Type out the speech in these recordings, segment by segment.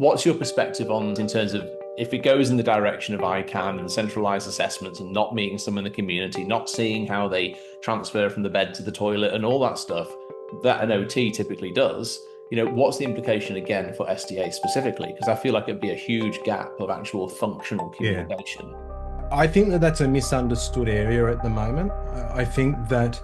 What's your perspective on, in terms of, if it goes in the direction of ICANN and centralized assessments and not meeting some in the community, not seeing how they transfer from the bed to the toilet and all that stuff that an OT typically does, what's the implication again for SDA specifically? Because I feel like it'd be a huge gap of actual functional Yeah. communication. I think that that's a misunderstood area at the moment. I think that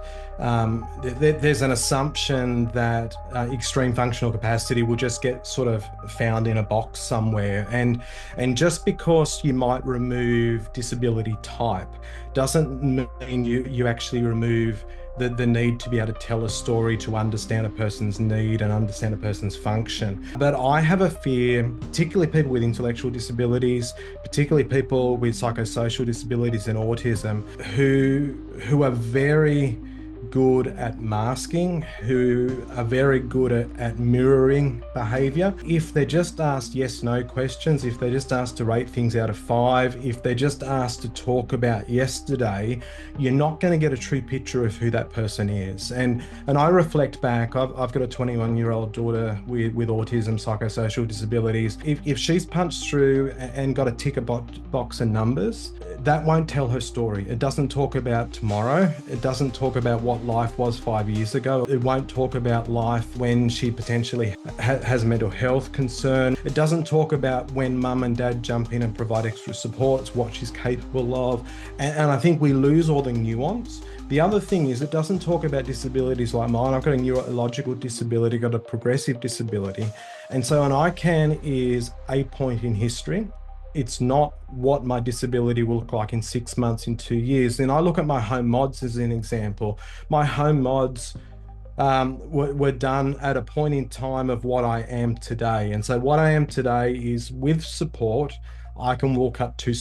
there's an assumption that extreme functional capacity will just get sort of found in a box somewhere, and just because you might remove disability type doesn't mean you actually remove the need to be able to tell a story, to understand a person's need and understand a person's function. But I have a fear, particularly people with intellectual disabilities, particularly people with psychosocial disabilities and autism, who are very good at masking, who are very good at mirroring behavior. If they're just asked yes, no questions, if they're just asked to rate things out of 5, if they're just asked to talk about yesterday, you're not going to get a true picture of who that person is. And I reflect back, I've got a 21-year-old daughter with autism, psychosocial disabilities. If she's punched through and got a tick box of numbers, that won't tell her story. It doesn't talk about tomorrow. It doesn't talk about what life was 5 years ago. It won't talk about life when she potentially has a mental health concern. It doesn't talk about when mum and dad jump in and provide extra supports, what she's capable of. And I think we lose all the nuance. The other thing is, it doesn't talk about disabilities like mine. I've got a neurological disability, got a progressive disability. And so an ICANN is a point in history. It's not what my disability will look like in 6 months, in 2 years. And I look at my home mods as an example. My home mods were done at a point in time of what I am today. And so what I am today is, with support, I can walk up two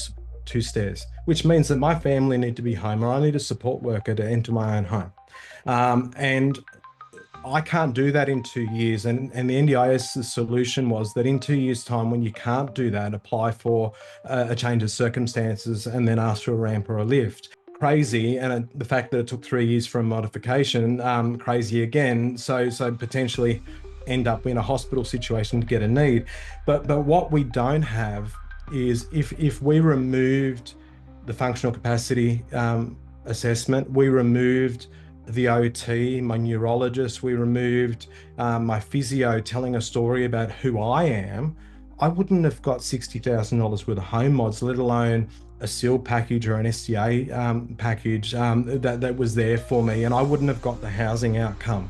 stairs, which means that my family need to be home, or I need a support worker to enter my own home. And I can't do that in 2 years. And the NDIS's solution was that in 2 years' time, when you can't do that, apply for a change of circumstances and then ask for a ramp or a lift. Crazy. And the fact that it took 3 years for a modification, crazy again. So potentially end up in a hospital situation to get a need. But what we don't have is, if we removed the functional capacity assessment, we removed the OT, my neurologist, we removed my physio telling a story about who I am, I wouldn't have got $60,000 worth of home mods, let alone a SIL package or an SDA package that was there for me, and I wouldn't have got the housing outcome.